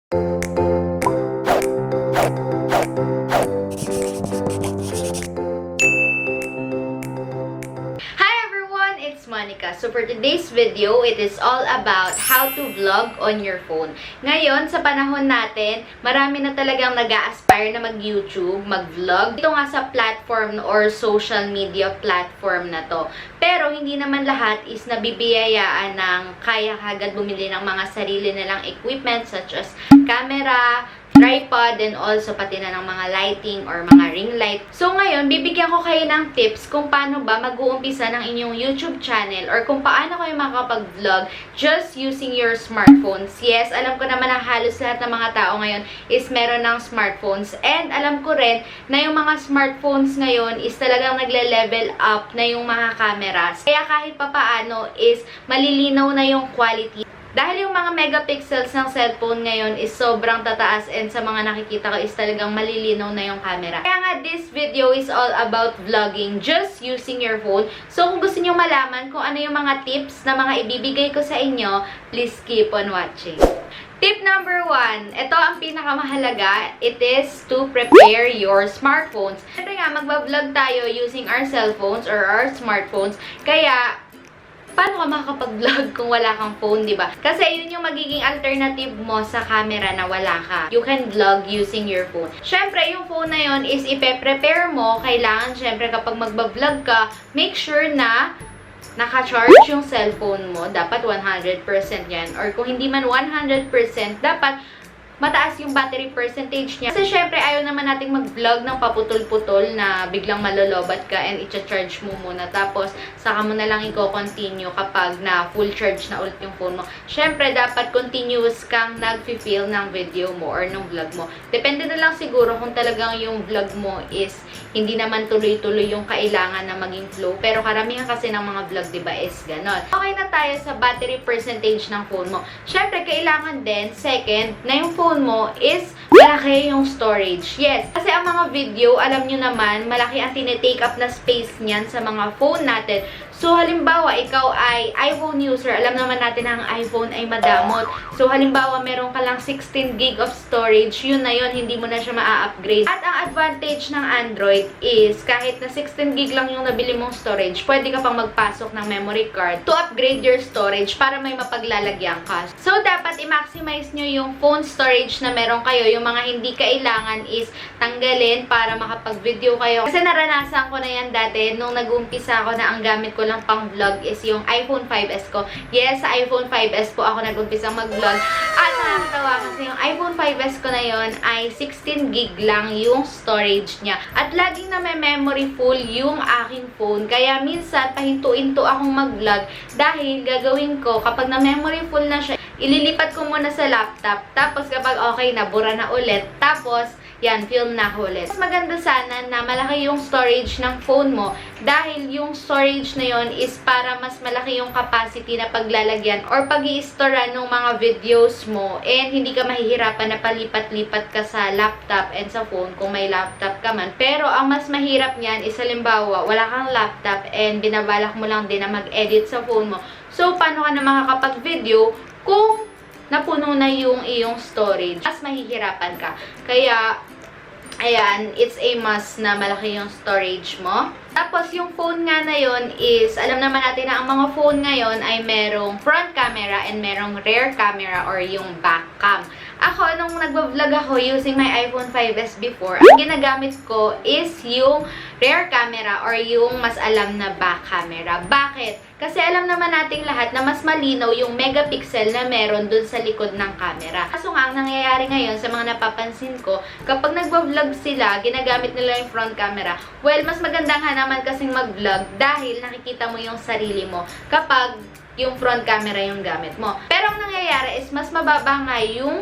So for today's video, it is all about how to vlog on your phone. Ngayon, sa panahon natin, marami na talagang nag-a-aspire na mag-YouTube, mag-vlog. Ito nga sa platform or social media platform na to. Pero hindi naman lahat is nabibiyayaan ng kaya kagad bumili ng mga sarili nilang equipment such as camera, tripod, and also pati na ng mga lighting or mga ring light. So ngayon, bibigyan ko kayo ng tips kung paano ba mag-uumpisa ng inyong YouTube channel or kung paano kayo makapag-vlog just using your smartphones. Yes, alam ko naman na halos lahat ng mga tao ngayon is meron ng smartphones. And alam ko rin na yung mga smartphones ngayon is talagang nagle-level up na yung mga cameras. Kaya kahit papaano is malilinaw na yung quality. Dahil yung mga megapixels ng cellphone ngayon is sobrang tataas and sa mga nakikita ko is talagang malilinaw na yung camera. Kaya nga this video is all about vlogging just using your phone. So kung gusto niyo malaman kung ano yung mga tips na mga ibibigay ko sa inyo, please keep on watching. Tip number 1, ito ang pinakamahalaga, it is to prepare your smartphones. Siyempre nga, magbablog tayo using our cellphones or our smartphones, kaya paano ka makakapag-vlog kung wala kang phone, di ba? Kasi yun yung magiging alternative mo sa camera na wala ka. You can vlog using your phone. Syempre, yung phone na yun is ipe-prepare mo. Kailangan, syempre, kapag magbablog ka, make sure na naka-charge yung cellphone mo. Dapat 100% yan. Or kung hindi man 100%, dapat mataas yung battery percentage niya. Kasi syempre, ayaw naman nating mag-vlog ng paputol-putol na biglang malolobat ka and i-charge mo muna. Tapos, saka mo na lang i-continue kapag na full charge na ulit yung phone mo. Syempre, dapat continuous kang nag-feel ng video mo or ng vlog mo. Depende na lang siguro kung talagang yung vlog mo is hindi naman tuloy-tuloy yung kailangan na maging flow. Pero karamihan kasi ng mga vlog, diba, is ganon. Okay na tayo sa battery percentage ng phone mo. Syempre, kailangan din, second, na yung phone mo is malaki yung storage. Yes, kasi ang mga video, alam nyo naman, malaki ang tinitake up na space niyan sa mga phone natin. So, halimbawa, ikaw ay iPhone user, alam naman natin na ang iPhone ay madamot. So, halimbawa, meron ka lang 16 gig of storage, yun na yun, hindi mo na siya ma-upgrade. At ang advantage ng Android is, kahit na 16 gig lang yung nabili mong storage, pwede ka pang magpasok ng memory card to upgrade your storage para may mapaglalagyan ka. So, dapat i-maximize nyo yung phone storage na meron kayo. Yung mga hindi kailangan is tanggalin para makapag-video kayo. Kasi naranasan ko na yan dati nung nag-umpisa ako na ang gamit ko lang pang vlog is yung iPhone 5S ko. Yes, sa iPhone 5S po ako nag-umpisang mag-vlog. At nakakatawa kasi yung iPhone 5S ko na yon ay 16 gig lang yung storage niya. At laging na may memory full yung aking phone. Kaya minsan, pahinto-hinto akong mag-vlog dahil gagawin ko, kapag na memory full na siya, ililipat ko muna sa laptop. Tapos kapag okay na, bura na ulit. Tapos, yan, film na ulit. Mas maganda sana na malaki yung storage ng phone mo dahil yung storage na yon is para mas malaki yung capacity na paglalagyan or pag-i-store ng mga videos mo and hindi ka mahihirapan na palipat-lipat ka sa laptop and sa phone kung may laptop ka man. Pero ang mas mahirap niyan is halimbawa, wala kang laptop and binabalak mo lang din na mag-edit sa phone mo. So, paano ka na makakapag-video kung napuno na yung iyong storage? Mas mahihirapan ka. Kaya, ayan, it's a must na malaki yung storage mo. Tapos, yung phone nga na yon is, alam naman natin na ang mga phone ngayon ay merong front camera and merong rear camera or yung back cam. Ako, nung nagbablog ako using my iPhone 5S before, ang ginagamit ko is yung rear camera or yung mas alam na back camera. Bakit? Kasi alam naman nating lahat na mas malinaw yung megapixel na meron dun sa likod ng camera. Kaso nga, ang nangyayari ngayon sa mga napapansin ko, kapag nagbablog sila, ginagamit nila yung front camera. Well, mas maganda nga naman kasing mag-vlog dahil nakikita mo yung sarili mo kapag yung front camera yung gamit mo. Pero ang nangyayari is mas mababa nga yung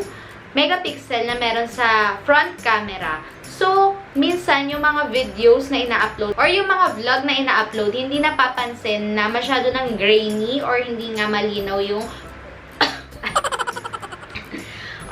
megapixel na meron sa front camera. So, minsan yung mga videos na ina-upload or yung mga vlog na ina-upload, hindi napapansin na masyado ng grainy or hindi nga malinaw yung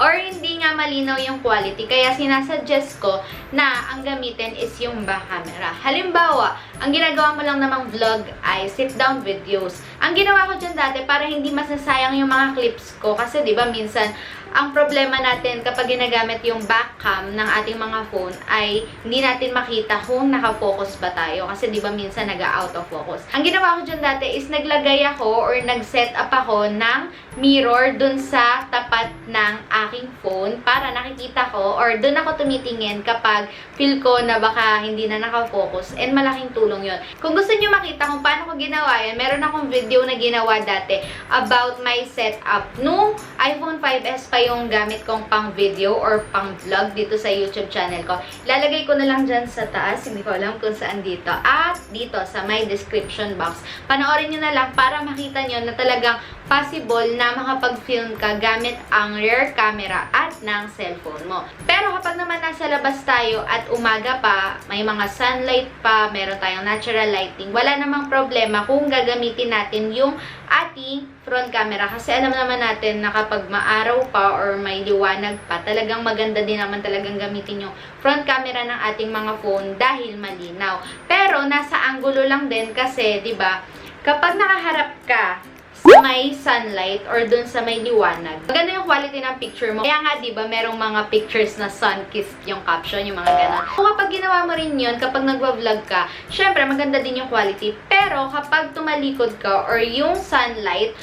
or hindi nga malinaw yung quality. Kaya sinasuggest ko na ang gamitin is yung back camera. Halimbawa, ang ginagawa mo lang namang vlog ay sit-down videos. Ang ginawa ko dyan dati para hindi masasayang yung mga clips ko. Kasi diba minsan, ang problema natin kapag ginagamit yung back cam ng ating mga phone ay hindi natin makita kung nakafocus ba tayo. Kasi di ba minsan nag-out of focus. Ang ginawa ko dyan dati is naglagay ako or nag-set up ako ng mirror dun sa tapat ng aking phone para nakikita ko or dun ako tumitingin kapag feel ko na baka hindi na nakafocus, and malaking tulong yon. Kung gusto nyo makita kung paano ko ginawa yan, meron akong video na ginawa dati about my setup. Nung iPhone 5S pa yung gamit kong pang video or pang vlog dito sa YouTube channel ko. Lalagay ko na lang dyan sa taas, hindi ko alam kung saan dito, at dito sa my description box. Panoorin nyo na lang para makita nyo na talagang possible na makapag-film ka gamit ang rear camera at ng cellphone mo. Pero kapag naman nasa labas tayo at umaga pa, may mga sunlight pa, meron tayong natural lighting, wala namang problema kung gagamitin natin yung ating front camera. Kasi alam naman natin na kapag maaraw pa or may liwanag pa, talagang maganda din naman talagang gamitin yung front camera ng ating mga phone dahil malinaw. Pero nasa angulo lang din kasi, 'di ba? Kapag nakaharap ka sa may sunlight or dun sa may liwanag, maganda yung quality ng picture mo. Kaya nga, diba, merong mga pictures na sun-kissed yung caption, yung mga ganon. So, kapag ginawa mo rin yun, kapag nagwa-vlog ka, syempre, maganda din yung quality. Pero, kapag tumalikod ka or yung sunlight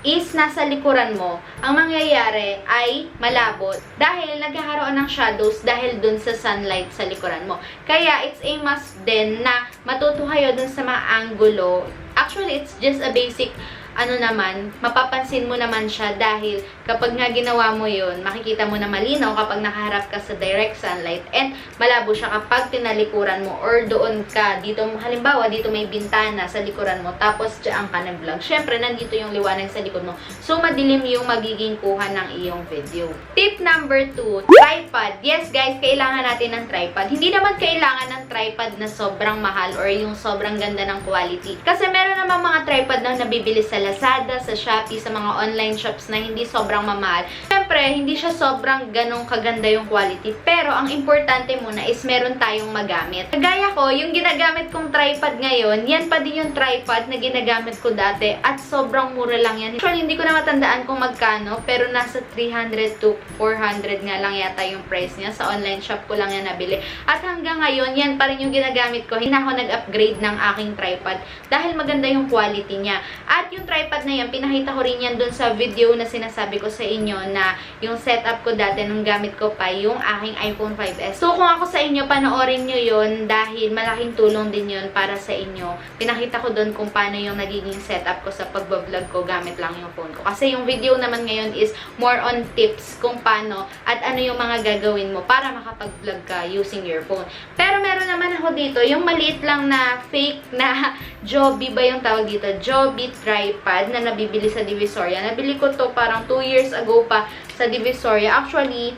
is nasa likuran mo, ang mangyayari ay malabo dahil nagkakaroon ng shadows dahil dun sa sunlight sa likuran mo. Kaya, it's a must din na matuto kayo dun sa mga angulo. Actually, it's just a basic mapapansin mo naman siya dahil kapag nga ginawa mo yun, makikita mo na malinaw kapag nakaharap ka sa direct sunlight, and malabo siya kapag tinalikuran mo or doon ka, dito, halimbawa, dito may bintana sa likuran mo, tapos dyan ka nag-vlog. Syempre, nandito yung liwanag sa likod mo. So, madilim yung magiging kuha ng iyong video. Tip number 2, tripod. Yes, guys, kailangan natin ng tripod. Hindi naman kailangan ng tripod na sobrang mahal or yung sobrang ganda ng quality. Kasi meron naman mga tripod na nabibili sa Lazada, sa Shopee, sa mga online shops na hindi sobrang mamahal. Siyempre, hindi siya sobrang ganong kaganda yung quality. Pero, ang importante muna is meron tayong magamit. Kagaya ko, yung ginagamit kong tripod ngayon, yan pa din yung tripod na ginagamit ko dati at sobrang mura lang yan. Actually, hindi ko na matandaan kung magkano, pero nasa 300 to 400 nga lang yata yung price niya. Sa online shop ko lang yan nabili. At hanggang ngayon, yan pa rin yung ginagamit ko. Hindi na ako nag-upgrade ng aking tripod dahil maganda yung quality niya. At yung tripod na yan, pinakita ko rin yan dun sa video na sinasabi ko sa inyo na yung setup ko dati nung gamit ko pa yung aking iPhone 5S. So, kung ako sa inyo, panoorin nyo yun dahil malaking tulong din yun para sa inyo. Pinakita ko dun kung paano yung nagiging setup ko sa pagbablog ko gamit lang yung phone ko. Kasi yung video naman ngayon is more on tips kung paano at ano yung mga gagawin mo para makapag-vlog ka using your phone. Pero meron naman ako dito, yung maliit lang na fake na Joby ba yung tawag dito? Joby tripod na nabibili sa Divisoria. Nabili ko to parang 2 years ago pa sa Divisoria. Actually,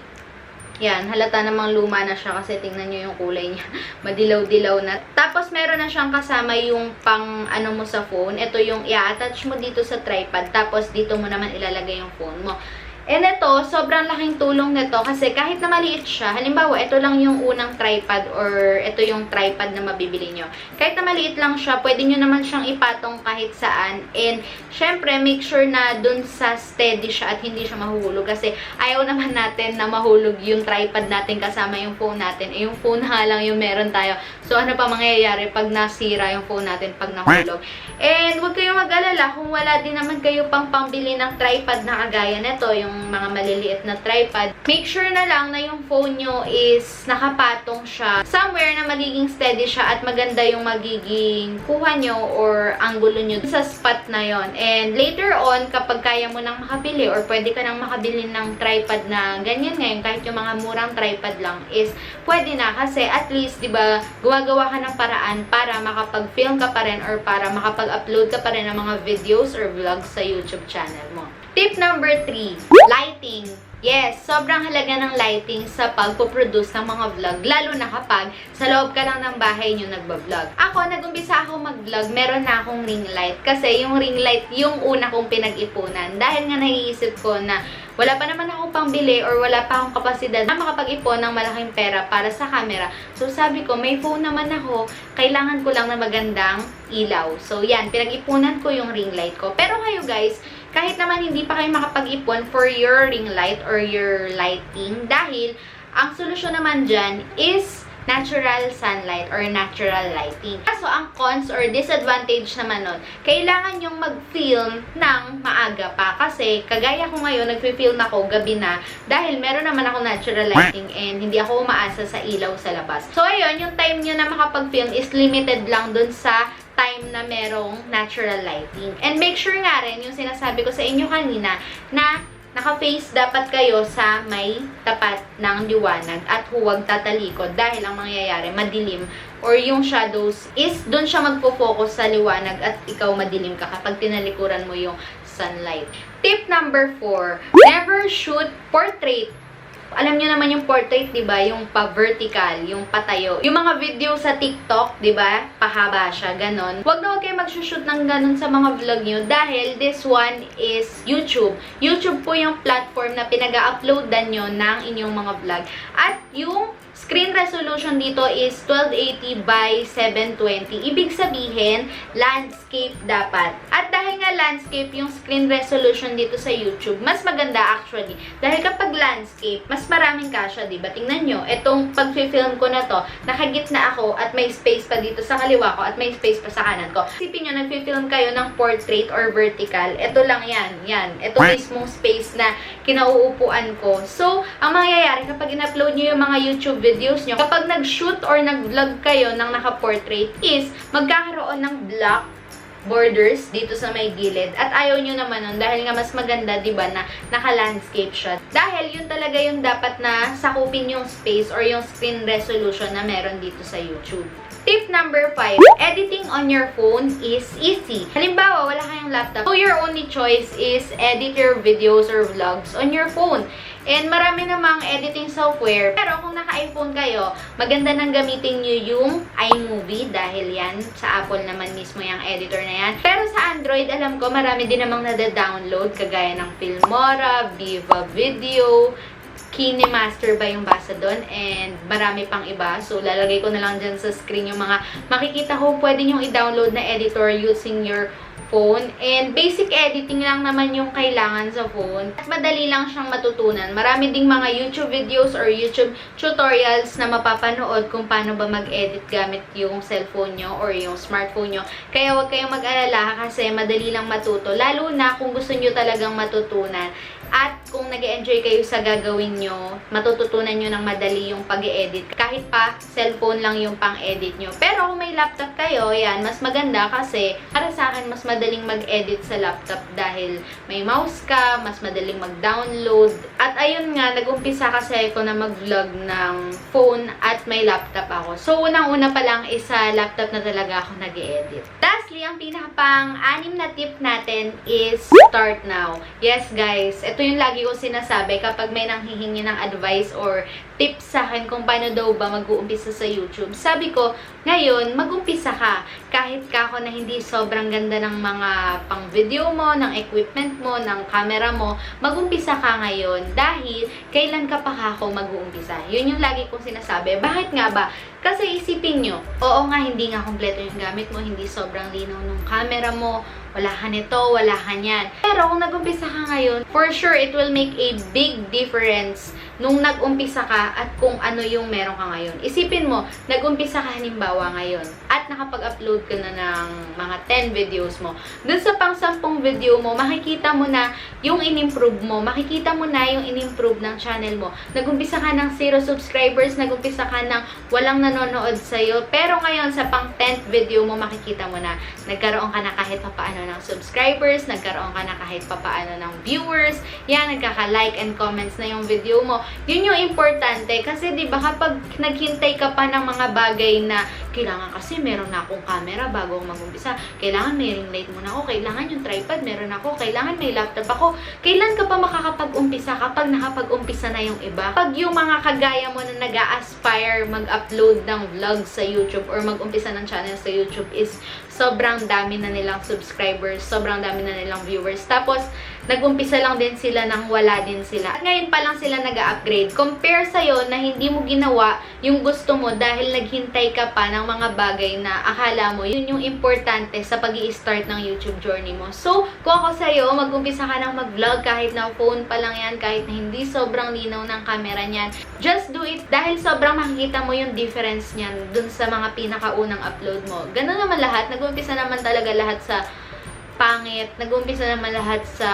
yan, halata namang luma na siya kasi tingnan nyo yung kulay niya. Madilaw-dilaw na. Tapos, meron na siyang kasama yung pang mo sa phone. Ito yung i-attach mo dito sa tripod. Tapos, dito mo naman ilalagay yung phone mo. And ito, sobrang laking tulong nito kasi kahit na maliit siya, halimbawa, ito lang yung unang tripod or ito yung tripod na mabibili nyo. Kahit na maliit lang siya, pwede nyo naman siyang ipatong kahit saan. And, syempre, make sure na dun sa steady siya at hindi siya mahuhulog kasi ayaw naman natin na mahulog yung tripod natin kasama yung phone natin. Eh, yung phone nga lang yung meron tayo. So, ano pa mangyayari pag nasira yung phone natin pag nahulog? And, huwag kayong mag-alala kung wala din naman kayo pang pambili ng tripod na kagaya nito, yung mga maliliit na tripod. Make sure na lang na yung phone nyo is nakapatong siya somewhere na magiging steady siya at maganda yung magiging kuha nyo or angulo nyo sa spot na yon. And later on, kapag kaya mo nang makabili or pwede ka nang makabili ng tripod na ganyan ngayon, kahit yung mga murang tripod lang is pwede na kasi at least, di ba, gumagawa ka ng paraan para makapag-film ka pa rin or para makapag-upload ka pa rin ng mga videos or vlogs sa YouTube channel mo. Tip number 3, lighting. Yes, sobrang halaga ng lighting sa pagpo-produce ng mga vlog, lalo na kapag sa loob ka lang ng bahay nyo nagbablog. Ako, nag-umpisa ako mag-vlog, meron na akong ring light. Kasi yung ring light, yung una kong pinag-ipunan. Dahil nga naiisip ko na wala pa naman akong pangbili or wala pa akong kapasidad na makapag-ipon ng malaking pera para sa camera. So, sabi ko, may phone naman ako, kailangan ko lang na magandang ilaw. So, yan, pinag-ipunan ko yung ring light ko. Pero kayo guys, kahit naman hindi pa kayo makapag-ipon for your ring light or your lighting, dahil ang solusyon naman dyan is natural sunlight or natural lighting. So, ang cons or disadvantage naman nun, kailangan yung mag-film ng maaga pa. Kasi, kagaya ko ngayon, nag-film ako gabi na dahil meron naman ako natural lighting and hindi ako umaasa sa ilaw sa labas. So, ayun, yung time nyo na makapag-film is limited lang dun sa time na merong natural lighting. And make sure nga rin, yung sinasabi ko sa inyo kanina, na naka-face dapat kayo sa may tapat ng liwanag at huwag tatalikod dahil ang mangyayari madilim or yung shadows is doon siya magpo-focus sa liwanag at ikaw madilim ka kapag tinalikuran mo yung sunlight. Tip number 4, never shoot portrait. Alam nyo naman yung portrait, di ba? Yung pa-vertical, yung patayo. Yung mga video sa TikTok, di ba? Pahaba siya, ganon. Huwag na huwag kayo mag-shoot ng ganon sa mga vlog nyo dahil this one is YouTube. YouTube po yung platform na pinag-uploadan nyo ng inyong mga vlog. At yung screen resolution dito is 1280 by 720. Ibig sabihin, landscape dapat. At dahil nga landscape yung screen resolution dito sa YouTube, mas maganda actually. Dahil kapag landscape, mas maraming kasya, diba? Tingnan nyo, itong pag-film ko na to, nakagitna ako at may space pa dito sa kaliwa ko at may space pa sa kanan ko. Isipin nyo, nag-film kayo ng portrait or vertical. Ito lang yan. Yan. Ito mismong space na kinauupuan ko. So, ang mangyayari kapag in-upload nyo yung mga YouTube videos nyo, kapag nag-shoot or nag-vlog kayo ng naka-portrait is magkakaroon ng black borders dito sa may gilid. At ayaw nyo naman nun dahil nga mas maganda, diba, na naka-landscape shot. Dahil yun talaga yung dapat na sakupin yung space or yung screen resolution na meron dito sa YouTube. Tip number 5, editing on your phone is easy. Halimbawa, wala kayong laptop, so your only choice is edit your videos or vlogs on your phone. And marami namang editing software. Pero kung naka-iPhone kayo, maganda nang gamitin nyo yung iMovie dahil yan, sa Apple naman mismo yung editor na yan. Pero sa Android, alam ko, marami din namang nada-download kagaya ng Filmora, Viva Video, KineMaster ba yung basa doon, and marami pang iba. So, lalagay ko na lang dyan sa screen yung mga makikita ko pwede nyo i-download na editor using your phone. And basic editing lang naman yung kailangan sa phone. At madali lang siyang matutunan. Marami ding mga YouTube videos or YouTube tutorials na mapapanood kung paano ba mag-edit gamit yung cellphone nyo or yung smartphone nyo. Kaya huwag kayong mag-alala kasi madali lang matuto. Lalo na kung gusto nyo talagang matutunan. At kung nag-enjoy kayo sa gagawin nyo, matututunan nyo ng madali yung pag-edit. Kahit pa cellphone lang yung pang-edit nyo. Pero kung may laptop kayo, yan, mas maganda kasi para sa akin, mas madaling mag-edit sa laptop dahil may mouse ka, mas madaling mag-download. At ayun nga, nag-umpisa kasi ako na mag-vlog ng phone at may laptop ako. So, unang-una pa lang is sa laptop na talaga ako nag-edit. Lastly, ang pinaka-pang-anim na tip natin is start now. Yes, guys, ito yung lagi ko sinasabi kapag may nanghihingi ng advice or tips sa akin kung paano daw ba mag-uumpisa sa YouTube. Sabi ko, ngayon, mag-umpisa ka. Kahit ka ako na hindi sobrang ganda ng mga pang-video mo, ng equipment mo, ng camera mo, mag-umpisa ka ngayon dahil kailan ka pa ako mag-uumpisa. Yun yung lagi kong sinasabi. Bakit nga ba? Kasi isipin nyo, oo nga, hindi nga kompleto yung gamit mo, hindi sobrang linaw ng camera mo, wala ka nito, wala ka niyan. Pero kung nag-umpisa ka ngayon, for sure, it will make a big difference nung nag-umpisa ka at kung ano yung meron ka ngayon. Isipin mo, nag-umpisa ka halimbawa ngayon at nakapag-upload ka na ng mga 10 videos mo. Dun sa pang 10 video mo, makikita mo na yung in-improve mo, makikita mo na yung in-improve ng channel mo. Nag-umpisa ka ng 0 subscribers, nag-umpisa ka ng walang nanonood sa'yo, pero ngayon sa pang 10th video mo, makikita mo na nagkaroon ka na kahit papaano ng subscribers, nagkaroon ka na kahit papaano ng viewers, yan, nagkaka-like and comments na yung video mo. Yun yung importante kasi 'di ba kapag naghintay ka pa ng mga bagay na kailangan kasi meron na akong camera bago ako mag-umpisa, kailangan may ring light muna ako, kailangan yung tripod meron ako, kailangan may laptop ako, kailan ka pa makakapag-umpisa kapag nakapag-umpisa na yung iba? Pag yung mga kagaya mo na nag-a-aspire mag-upload ng vlog sa YouTube or mag-umpisa ng channel sa YouTube is sobrang dami na nilang subscribers, sobrang dami na nilang viewers. Tapos, nag-umpisa lang din sila nang wala din sila. At ngayon pa lang sila nag-upgrade. Compare sa'yo na hindi mo ginawa yung gusto mo dahil naghintay ka pa ng mga bagay na akala mo yun yung importante sa pag-i-start ng YouTube journey mo. So, kung ako sa'yo, mag-umpisa ka nang mag-vlog kahit na phone pa lang yan, kahit na hindi sobrang linaw ng camera niyan. Just do it dahil sobrang makikita mo yung difference niyan dun sa mga pinakaunang upload mo. Ganun naman lahat. Nag-umpisa naman talaga lahat sa pangit. Nag-umpisa naman lahat sa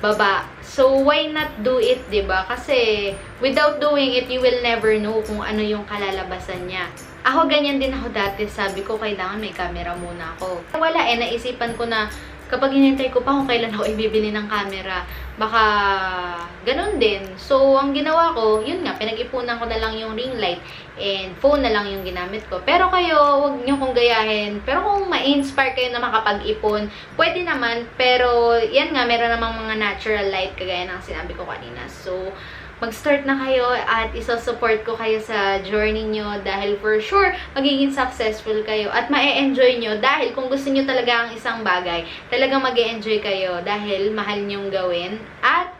baba. So, why not do it, diba? Kasi, without doing it, you will never know kung ano yung kalalabasan niya. Ako, ganyan din ako dati. Sabi ko, kailangan may camera muna ako. Wala naisipan ko na kapag hinintay ko pa kung kailan ako ibibili ng camera, baka ganun din. So, ang ginawa ko, yun nga, pinag-ipunan ko na lang yung ring light and phone na lang yung ginamit ko. Pero kayo, huwag nyo kong gayahin. Pero kung ma-inspire kayo na makapag-ipon, pwede naman. Pero, yan nga, meron namang mga natural light kagaya ng sinabi ko kanina. So, mag-start na kayo at isa-support ko kayo sa journey nyo dahil for sure, magiging successful kayo at ma-e-enjoy nyo dahil kung gusto nyo talaga ang isang bagay, talagang mag-e-enjoy kayo dahil mahal nyong gawin at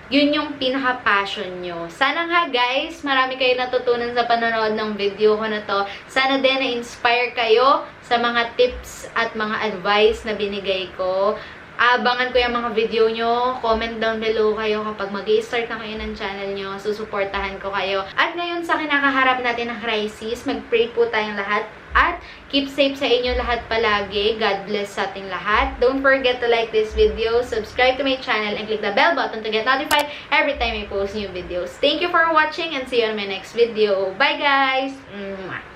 yun yung pinaka-passion nyo. Sana nga guys, marami kayo natutunan sa panonood ng video ko na to. Sana din na-inspire kayo sa mga tips at mga advice na binigay ko. Abangan ko yung mga video nyo. Comment down below kayo kapag mag-i-start na kayo ng channel nyo. Susuportahan ko kayo. At ngayon sa kinakaharap natin ng crisis, mag-pray po tayong lahat. At keep safe sa inyo lahat palagi. God bless sa ating lahat. Don't forget to like this video, subscribe to my channel, and click the bell button to get notified every time I post new videos. Thank you for watching and see you on my next video. Bye guys! Mwah!